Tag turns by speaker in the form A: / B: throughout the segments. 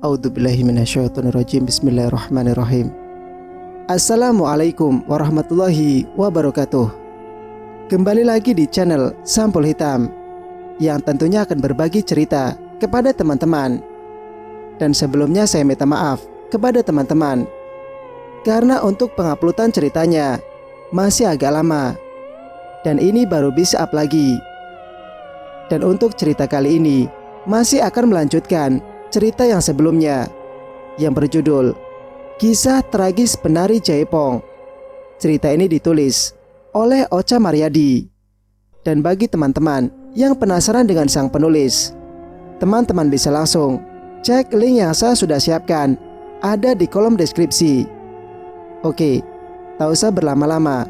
A: A'udzubillahi minasyaitonirrajim. Bismillahirrahmanirrahim. Assalamualaikum warahmatullahi wabarakatuh. Kembali lagi di channel Sampul Hitam yang tentunya akan berbagi cerita kepada teman-teman. Dan sebelumnya saya minta maaf kepada teman-teman karena untuk penguploadan ceritanya masih agak lama dan ini baru bisa up lagi. Dan untuk cerita kali ini masih akan melanjutkan cerita yang sebelumnya yang berjudul Kisah Tragis Penari Jaipong. Cerita ini ditulis oleh Ocha Mariadi. Dan bagi teman-teman yang penasaran dengan sang penulis, teman-teman bisa langsung cek link yang saya sudah siapkan, ada di kolom deskripsi. Oke, tak usah berlama-lama.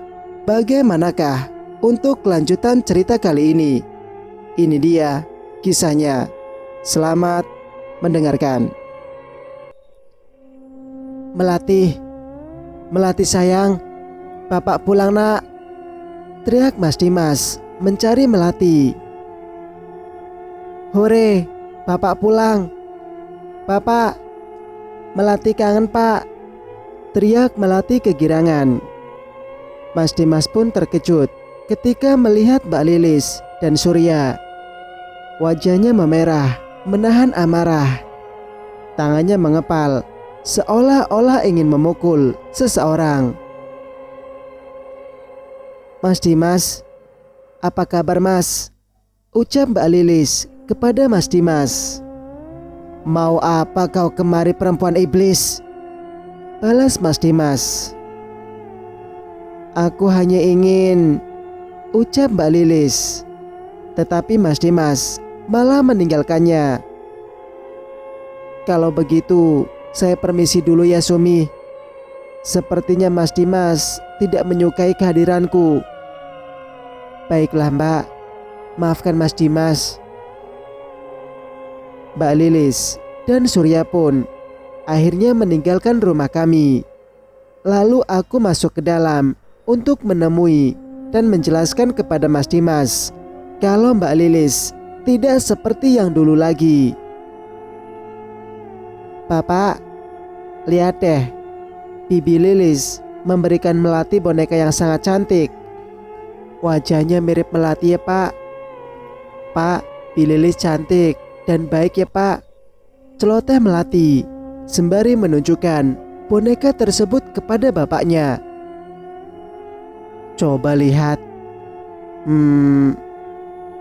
A: Bagaimanakah untuk kelanjutan cerita kali ini? Ini dia kisahnya. Selamat mendengarkan. Melati sayang, Bapak pulang nak, teriak Mas Dimas mencari Melati. Hore, Bapak pulang. Bapak, Melati kangen Pak, teriak Melati kegirangan. Mas Dimas pun terkejut ketika melihat Mbak Lilis dan Surya. Wajahnya memerah, menahan amarah. Tangannya mengepal, seolah-olah ingin memukul seseorang. Mas Dimas, apa kabar Mas? Ucap Mbak Lilis kepada Mas Dimas. Mau apa kau kemari perempuan iblis? Balas Mas Dimas. Aku hanya ingin, ucap Mbak Lilis. Tetapi Mas Dimas malah meninggalkannya. Kalau begitu, saya permisi dulu ya Sumi. Sepertinya Mas Dimas tidak menyukai kehadiranku. Baiklah Mbak, maafkan Mas Dimas. Mbak Lilis dan Surya pun akhirnya meninggalkan rumah kami. Lalu aku masuk ke dalam untuk menemui dan menjelaskan kepada Mas Dimas kalau Mbak Lilis tidak seperti yang dulu lagi. Bapak, lihat deh, Bibi Lilis memberikan Melati boneka yang sangat cantik. Wajahnya mirip Melati ya Pak. Pak, Bibi Lilis cantik dan baik ya Pak, celoteh Melati sembari menunjukkan boneka tersebut kepada bapaknya. Coba lihat.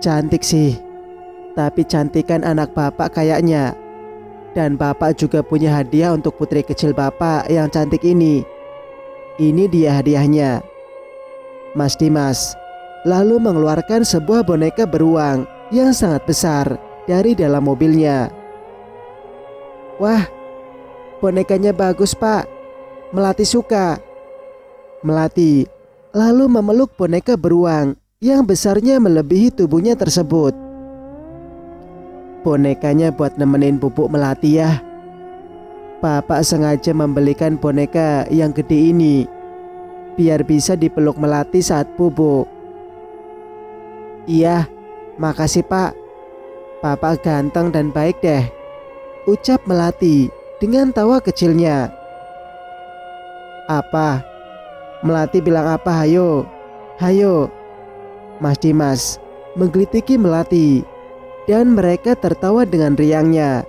A: Cantik sih. Tapi cantikan anak bapak kayaknya. Dan bapak juga punya hadiah untuk putri kecil bapak yang cantik ini. Ini dia hadiahnya. Mas Dimas lalu mengeluarkan sebuah boneka beruang yang sangat besar dari dalam mobilnya. Wah, bonekanya bagus Pak. Melati suka. Melati lalu memeluk boneka beruang yang besarnya melebihi tubuhnya tersebut. Bonekanya buat nemenin pupuk Melati ya. Bapak sengaja membelikan boneka yang gede ini biar bisa dipeluk Melati saat pupuk. Iya, makasih Pak. Bapak ganteng dan baik deh, ucap Melati dengan tawa kecilnya. Apa? Melati bilang apa? Hayo, hayo. Mas Dimas menggelitiki Melati dan mereka tertawa dengan riangnya.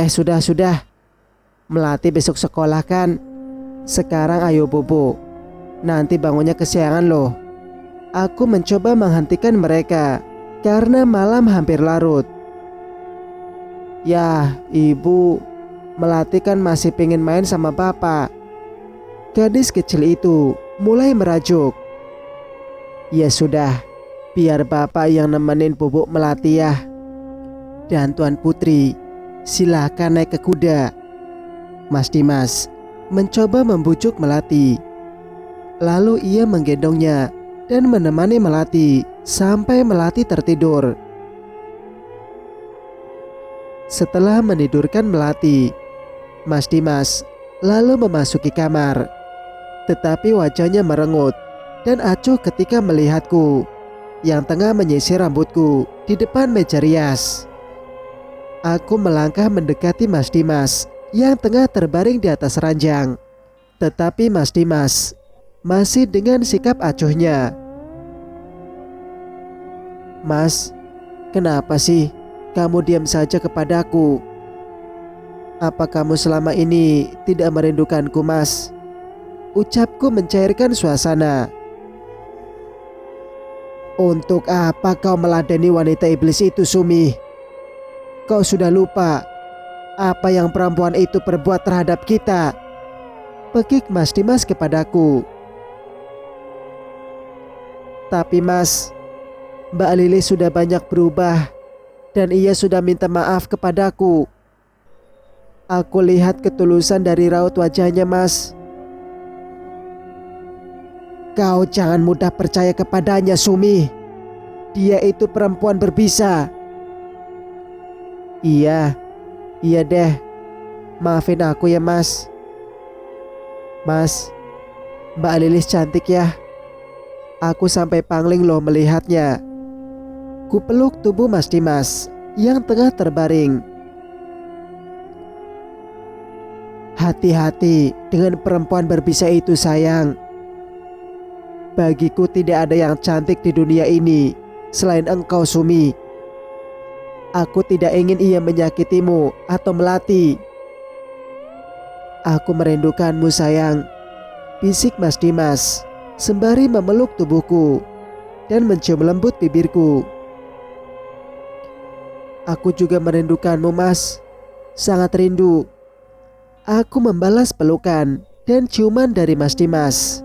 A: Sudah. Melati besok sekolah kan? Sekarang ayo bobo. Nanti bangunnya kesiangan loh. Aku mencoba menghentikan mereka karena malam hampir larut. Yah, Ibu, Melati kan masih pengen main sama Bapak. Gadis kecil itu mulai merajuk. Ya sudah, biar Bapak yang nemenin bubuk Melati ya. Dan Tuan Putri, silakan naik ke kuda. Mas Dimas mencoba membujuk Melati. Lalu ia menggendongnya dan menemani Melati sampai Melati tertidur. Setelah menidurkan Melati, Mas Dimas lalu memasuki kamar. Tetapi wajahnya merengut dan acuh ketika melihatku yang tengah menyisir rambutku di depan meja rias. Aku melangkah mendekati Mas Dimas yang tengah terbaring di atas ranjang. Tetapi Mas Dimas masih dengan sikap acuhnya. "Mas, kenapa sih kamu diam saja kepadaku? Apa kamu selama ini tidak merindukanku, Mas?" Ucapku mencairkan suasana. "Untuk apa kau meladeni wanita iblis itu, Sumi? Kau sudah lupa apa yang perempuan itu perbuat terhadap kita?" Pekik Mas Dimas kepadaku. "Tapi Mas, Mbak Lilis sudah banyak berubah dan ia sudah minta maaf kepadaku. Aku lihat ketulusan dari raut wajahnya, Mas." "Kau jangan mudah percaya kepadanya, Sumi. Dia itu perempuan berbisa." Iya deh. Maafin aku ya, Mas." "Mas, Mbak Lilis cantik ya. Aku sampai pangling loh melihatnya." Ku peluk tubuh Mas Dimas yang tengah terbaring. "Hati-hati dengan perempuan berbisa itu, sayang. Bagiku tidak ada yang cantik di dunia ini selain engkau, Sumi. Aku tidak ingin ia menyakitimu atau Melati." "Aku merindukanmu, sayang," bisik Mas Dimas sembari memeluk tubuhku dan mencium lembut bibirku. "Aku juga merindukanmu, Mas. Sangat rindu." Aku membalas pelukan dan ciuman dari Mas Dimas.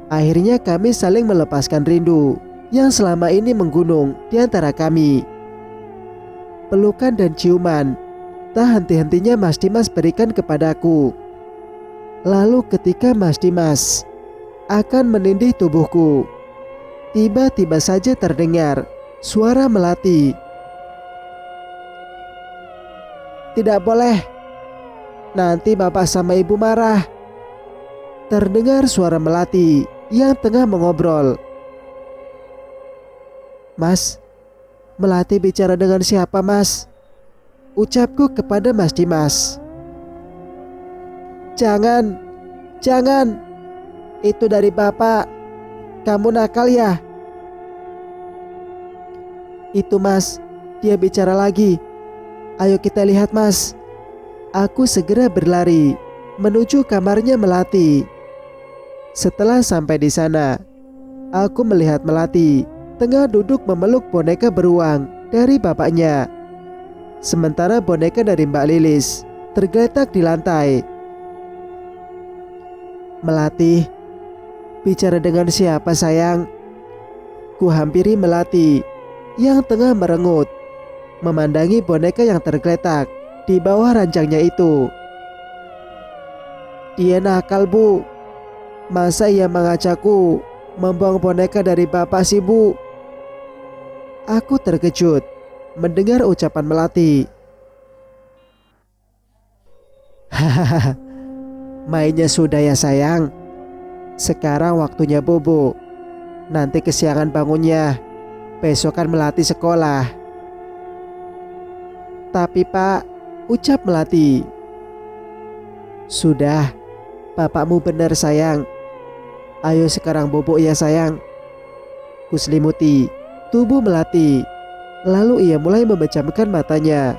A: Akhirnya kami saling melepaskan rindu yang selama ini menggunung di antara kami. Pelukan dan ciuman tak henti-hentinya Mas Dimas berikan kepadaku. Lalu ketika Mas Dimas akan menindih tubuhku, tiba-tiba saja terdengar suara Melati. "Tidak boleh, nanti bapak sama ibu marah." Terdengar suara Melati yang tengah mengobrol. "Mas, Melati bicara dengan siapa, Mas?" Ucapku kepada Mas Dimas. Jangan. Itu dari bapak. Kamu nakal ya?" "Itu, Mas, dia bicara lagi. Ayo kita lihat, Mas." Aku segera berlari menuju kamarnya Melati. Setelah sampai di sana, aku melihat Melati tengah duduk memeluk boneka beruang dari bapaknya. Sementara boneka dari Mbak Lilis tergeletak di lantai. "Melati, bicara dengan siapa, sayang?" Ku hampiri Melati yang tengah merengut, memandangi boneka yang tergeletak di bawah ranjangnya itu. "Dia nakal, Bu. Masa ia mengajakku membuang boneka dari bapak sih, Bu?" Aku terkejut mendengar ucapan Melati. "Hahaha, mainnya sudah ya, sayang. Sekarang waktunya bobo. Nanti kesiangan bangunnya. Besok kan Melati sekolah." "Tapi Pak," ucap Melati. "Sudah, bapakmu benar, sayang. Ayo sekarang bobo ya, sayang." Kuselimuti tubuh Melati. Lalu ia mulai memejamkan matanya.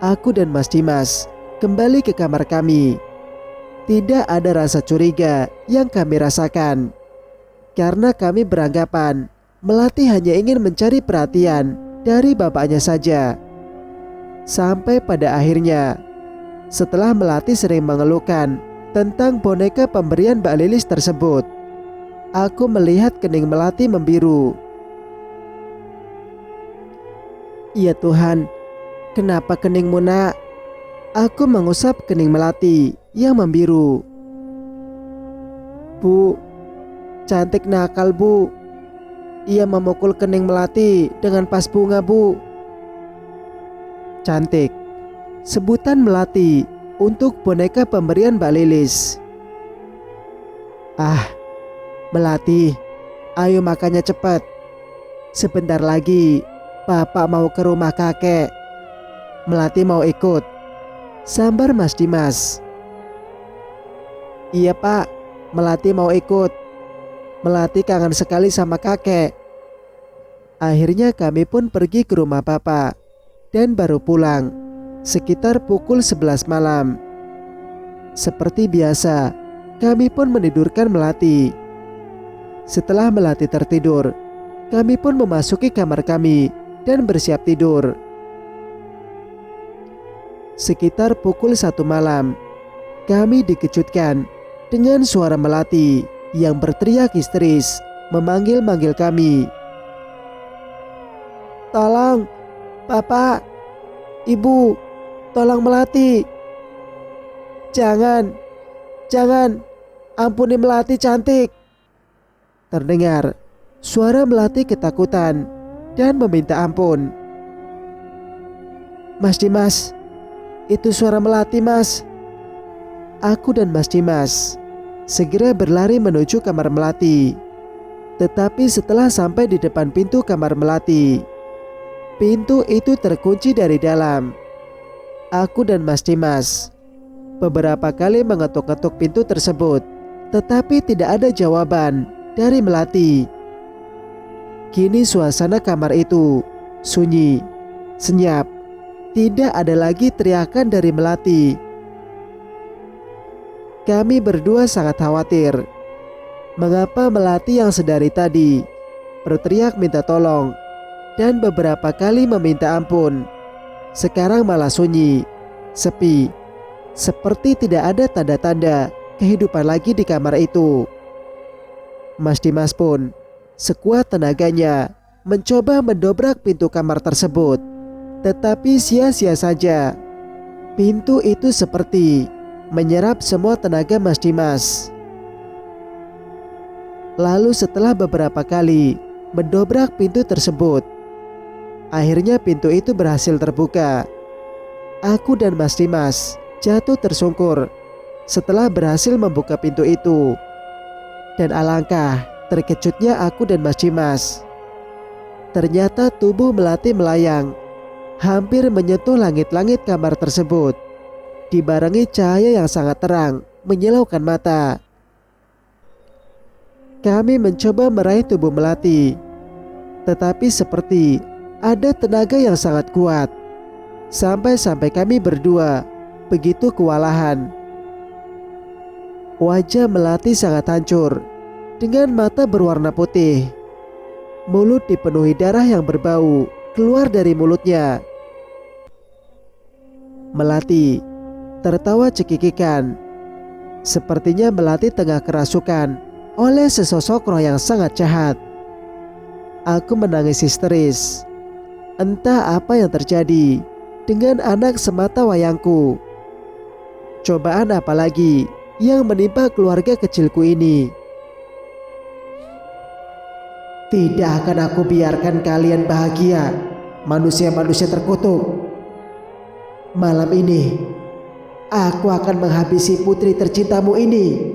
A: Aku dan Mas Dimas kembali ke kamar kami. Tidak ada rasa curiga yang kami rasakan, karena kami beranggapan Melati hanya ingin mencari perhatian dari bapaknya saja. Sampai pada akhirnya, setelah Melati sering mengeluhkan tentang boneka pemberian Mbak Lilis tersebut, aku melihat kening Melati membiru. "Ya Tuhan, kenapa keningmu, Nak?" Aku mengusap kening Melati yang membiru. "Bu, cantik nakal, Bu. Ia memukul kening Melati dengan pas bunga, Bu." Cantik, sebutan Melati untuk boneka pemberian Mbak Lilis. "Ah, Melati, ayo makannya cepat. Sebentar lagi Bapak mau ke rumah kakek. Melati mau ikut, sambar Mas Dimas. Iya Pak, Melati mau ikut. Melati kangen sekali sama kakek. Akhirnya kami pun pergi ke rumah Bapak dan baru pulang sekitar pukul 11 malam. Seperti biasa, kami pun menidurkan Melati. Setelah Melati tertidur, kami pun memasuki kamar kami dan bersiap tidur. Sekitar pukul 1 malam, kami dikejutkan dengan suara Melati yang berteriak histeris memanggil-manggil kami. Tolong, Bapak, Ibu, tolong Melati. Jangan, ampuni Melati cantik. Terdengar suara Melati ketakutan dan meminta ampun. Mas Dimas, itu suara Melati Mas. Aku dan Mas Dimas segera berlari menuju kamar Melati. Tetapi setelah sampai di depan pintu kamar Melati, pintu itu terkunci dari dalam. Aku dan Mas Dimas beberapa kali mengetuk-ketuk pintu tersebut, tetapi tidak ada jawaban dari Melati. Kini suasana kamar itu sunyi, senyap. Tidak ada lagi teriakan dari Melati. Kami berdua sangat khawatir. Mengapa Melati yang sedari tadi berteriak minta tolong dan beberapa kali meminta ampun, sekarang malah sunyi, sepi, seperti tidak ada tanda-tanda kehidupan lagi di kamar itu. Mas Dimas pun sekuat tenaganya mencoba mendobrak pintu kamar tersebut, tetapi sia-sia saja. Pintu itu seperti menyerap semua tenaga Mas Dimas. Lalu setelah beberapa kali mendobrak pintu tersebut, akhirnya pintu itu berhasil terbuka. Aku dan Mas Dimas jatuh tersungkur setelah berhasil membuka pintu itu. Dan alangkah terkejutnya aku dan Mas Dimas. Ternyata tubuh Melati melayang, hampir menyentuh langit-langit kamar tersebut, dibarengi cahaya yang sangat terang menyilaukan mata. Kami mencoba meraih tubuh Melati, tetapi seperti ada tenaga yang sangat kuat. Sampai-sampai kami berdua begitu kewalahan. Wajah Melati sangat hancur, dengan mata berwarna putih. Mulut dipenuhi darah yang berbau keluar dari mulutnya. Melati tertawa cekikikan. Sepertinya Melati tengah kerasukan oleh sesosok roh yang sangat jahat. Aku menangis histeris. Entah apa yang terjadi dengan anak semata wayangku. Cobaan apa lagi yang menimpa keluarga kecilku ini? Tidak akan aku biarkan kalian bahagia, manusia-manusia terkutuk. Malam ini aku akan menghabisi putri tercintamu ini.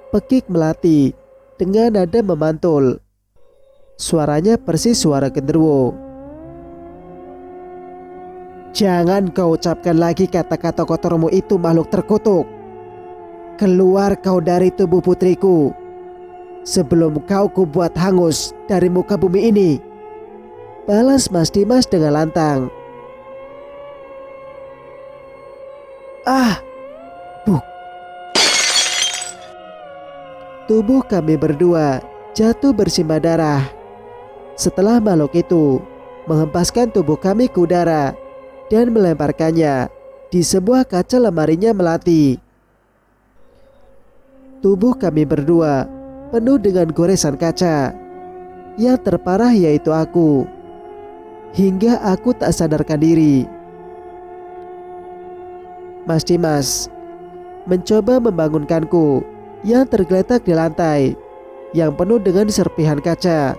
A: Pekik Melati dengan nada memantul. Suaranya persis suara genderuwo. Jangan kau ucapkan lagi kata-kata kotormu itu, makhluk terkutuk. Keluar kau dari tubuh putriku sebelum kau kubuat hangus dari muka bumi ini. Balas Mas Dimas dengan lantang. Buk. Tubuh kami berdua jatuh bersimbah darah setelah makhluk itu menghempaskan tubuh kami ke udara dan melemparkannya di sebuah kaca lemarinya Melati. Tubuh kami berdua penuh dengan goresan kaca. Yang terparah yaitu aku, hingga aku tak sadarkan diri. Mas Dimas mencoba membangunkanku yang tergeletak di lantai yang penuh dengan serpihan kaca.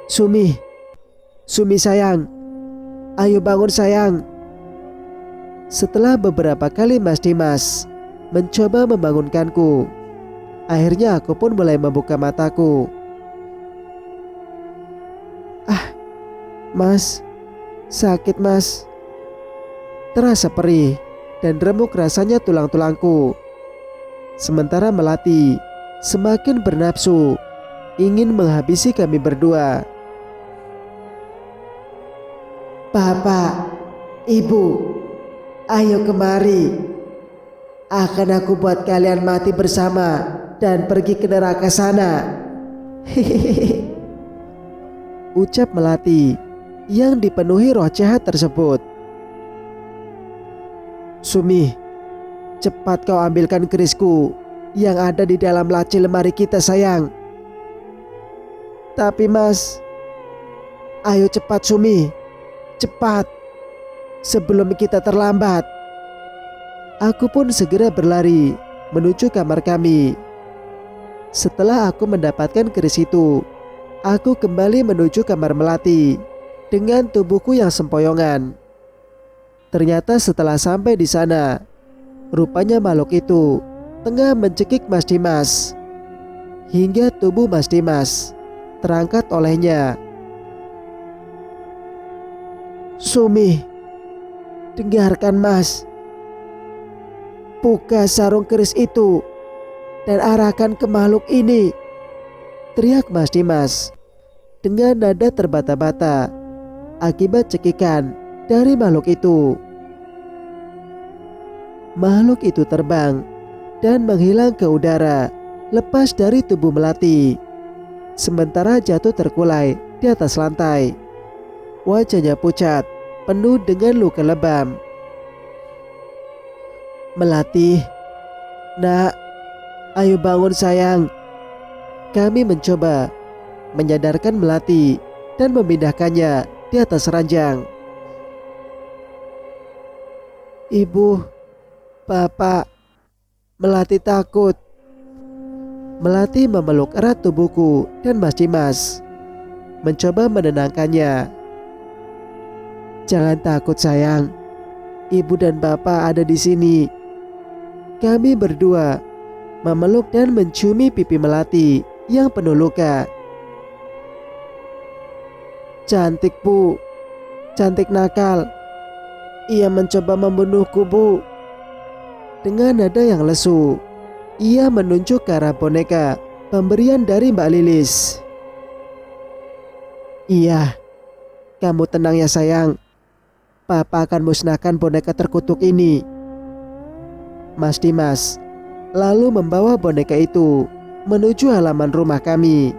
A: Sumi sayang, ayo bangun sayang. Setelah beberapa kali Mas Dimas mencoba membangunkanku, akhirnya aku pun mulai membuka mataku. Mas, sakit mas. Terasa perih dan remuk rasanya tulang-tulangku. Sementara Melati semakin bernafsu ingin menghabisi kami berdua. Bapak, Ibu, ayo kemari. Akan aku buat kalian mati bersama dan pergi ke neraka sana. Hehehe. Ucap Melati yang dipenuhi roh jahat tersebut. Sumi, cepat kau ambilkan kerisku yang ada di dalam laci lemari kita sayang. Tapi mas, ayo cepat Sumi, cepat, sebelum kita terlambat. Aku pun segera berlari menuju kamar kami. Setelah aku mendapatkan keris itu, aku kembali menuju kamar Melati dengan tubuhku yang sempoyongan. Ternyata setelah sampai di sana, rupanya makhluk itu tengah mencekik Mas Dimas, hingga tubuh Mas Dimas terangkat olehnya. Sumi, dengarkan mas. Buka sarung keris itu dan arahkan ke makhluk ini, teriak Mas Dimas dengan nada terbata-bata akibat cekikan dari makhluk itu. Makhluk itu terbang dan menghilang ke udara, lepas dari tubuh Melati, sementara jatuh terkulai di atas lantai. Wajahnya pucat, penuh dengan luka lebam. Melati, nak, ayo bangun sayang. Kami mencoba menyadarkan Melati dan memindahkannya di atas ranjang. Ibu, Bapak, Melati takut. Melati memeluk erat tubuhku dan Mas Dimas, mencoba menenangkannya. Jangan takut sayang, Ibu dan Bapak ada di sini. Kami berdua memeluk dan menciumi pipi Melati yang penuh luka. Cantik Bu, cantik nakal. Ia mencoba membunuhku Bu. Dengan nada yang lesu, ia menunjuk ke arah boneka pemberian dari Mbak Lilis. Iya, kamu tenang ya sayang. Papa akan musnahkan boneka terkutuk ini. Mas Dimas lalu membawa boneka itu menuju halaman rumah kami.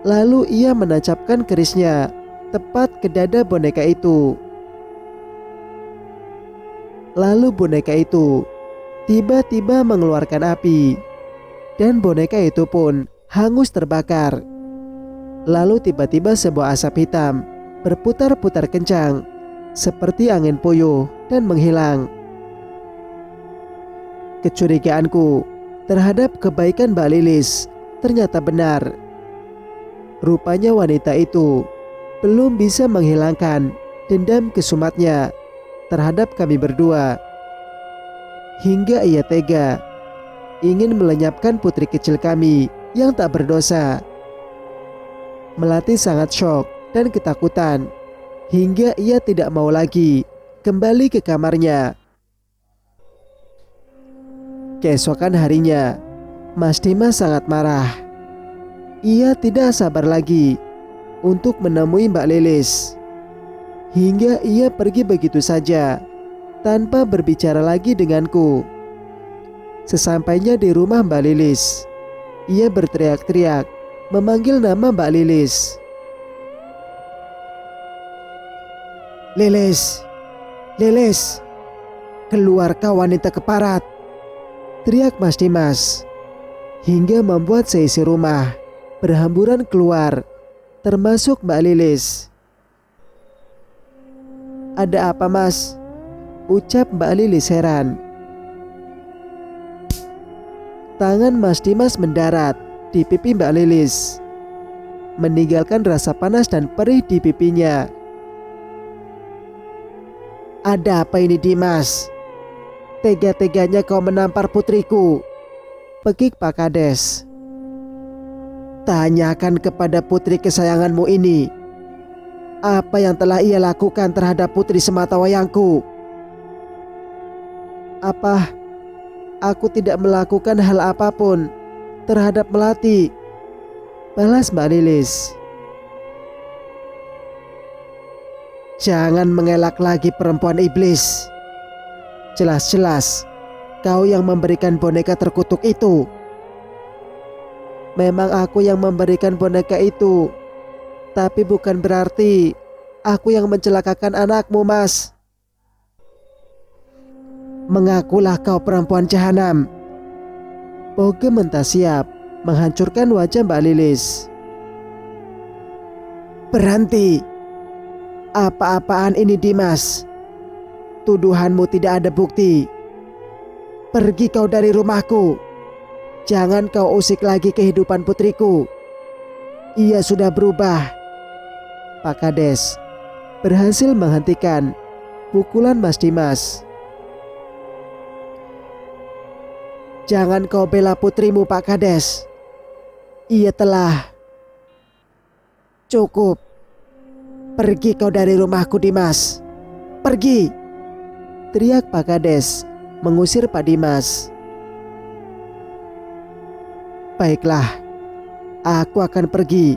A: Lalu ia menancapkan kerisnya tepat ke dada boneka itu. Lalu boneka itu tiba-tiba mengeluarkan api, dan boneka itu pun hangus terbakar. Lalu tiba-tiba sebuah asap hitam berputar-putar kencang seperti angin puyuh dan menghilang. Kecurigaanku terhadap kebaikan Mbak Lilis ternyata benar. Rupanya wanita itu belum bisa menghilangkan dendam kesumatnya terhadap kami berdua, hingga ia tega ingin melenyapkan putri kecil kami yang tak berdosa. Melati sangat syok dan ketakutan, hingga ia tidak mau lagi kembali ke kamarnya. Keesokan harinya, Mas Dimas sangat marah. Ia tidak sabar lagi untuk menemui Mbak Lilis, hingga ia pergi begitu saja tanpa berbicara lagi denganku. Sesampainya di rumah Mbak Lilis, ia berteriak-teriak memanggil nama Mbak Lilis. Lilis, Lilis, keluar kau wanita keparat, teriak Mas Dimas, hingga membuat seisi rumah berhamburan keluar, termasuk Mbak Lilis. Ada apa mas? Ucap Mbak Lilis heran. Tangan Mas Dimas mendarat di pipi Mbak Lilis, meninggalkan rasa panas dan perih di pipinya. Ada apa ini Dimas? Tega-teganya kau menampar putriku, pekik Pak Kades. Tanyakan kepada putri kesayanganmu ini. apa yang telah ia lakukan terhadap putri sematawayangku. Apa? Aku tidak melakukan hal apapun terhadap Melati, balas Mbak Lilis. Jangan mengelak lagi perempuan iblis. Jelas-jelas kau yang memberikan boneka terkutuk itu. Memang aku yang memberikan boneka itu, tapi bukan berarti aku yang mencelakakan anakmu, Mas. Mengakulah kau perempuan jahanam. Boge mentah siap menghancurkan wajah Mbak Lilis. Berhenti. Apa-apaan ini, Dimas? Tuduhanmu tidak ada bukti. Pergi kau dari rumahku. Jangan kau usik lagi kehidupan putriku. Ia sudah berubah. Pak Kades berhasil menghentikan pukulan Mas Dimas. Jangan kau bela putrimu, Pak Kades. Ia telah... Cukup. Pergi kau dari rumahku, Dimas. Pergi! Teriak Pak Kades mengusir Pak Dimas. Baiklah, aku akan pergi.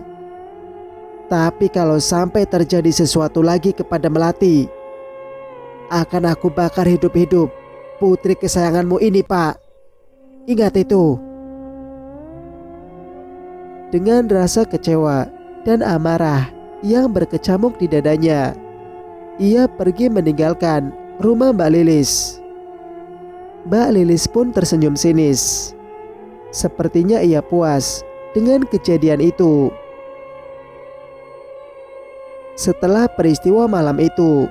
A: Tapi kalau sampai terjadi sesuatu lagi kepada Melati, akan aku bakar hidup-hidup putri kesayanganmu ini, Pak. Ingat itu. Dengan rasa kecewa dan amarah yang berkecamuk di dadanya, ia pergi meninggalkan rumah Mbak Lilis. Mbak Lilis pun tersenyum sinis. Sepertinya ia puas dengan kejadian itu. Setelah peristiwa malam itu,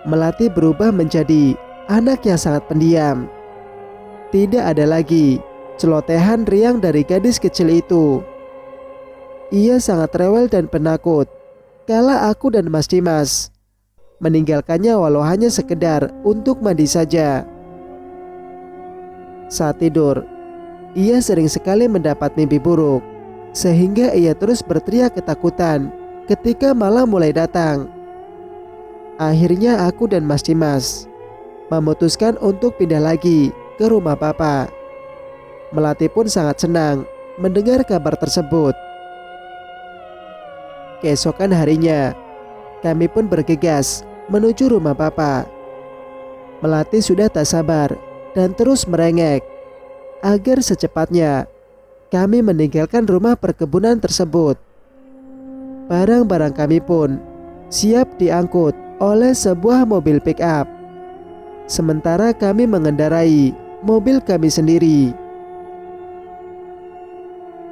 A: Melati berubah menjadi anak yang sangat pendiam. Tidak ada lagi celotehan riang dari gadis kecil itu. Ia sangat rewel dan penakut kala aku dan Mas Dimas meninggalkannya walau hanya sekedar untuk mandi saja. Saat tidur, ia sering sekali mendapat mimpi buruk, sehingga ia terus berteriak ketakutan ketika malam mulai datang. Akhirnya aku dan Mas Dimas memutuskan untuk pindah lagi ke rumah Papa. Melati pun sangat senang mendengar kabar tersebut. Keesokan harinya, kami pun bergegas menuju rumah Papa. Melati sudah tak sabar dan terus merengek agar secepatnya kami meninggalkan rumah perkebunan tersebut. Barang-barang kami pun siap diangkut oleh sebuah mobil pick-up, sementara kami mengendarai mobil kami sendiri.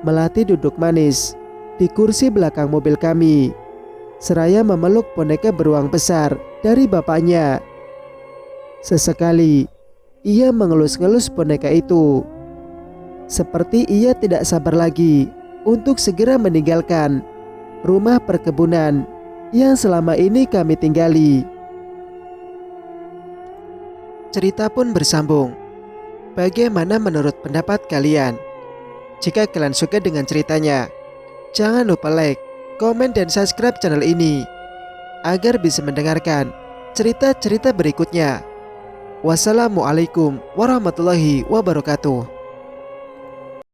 A: Melati duduk manis di kursi belakang mobil kami, seraya memeluk boneka beruang besar dari bapaknya. Sesekali ia mengelus-ngelus boneka itu, seperti ia tidak sabar lagi untuk segera meninggalkan rumah perkebunan yang selama ini kami tinggali. Cerita pun bersambung. Bagaimana menurut pendapat kalian? Jika kalian suka dengan ceritanya, jangan lupa like, komen, dan subscribe channel ini agar bisa mendengarkan cerita-cerita berikutnya. Wassalamualaikum warahmatullahi wabarakatuh.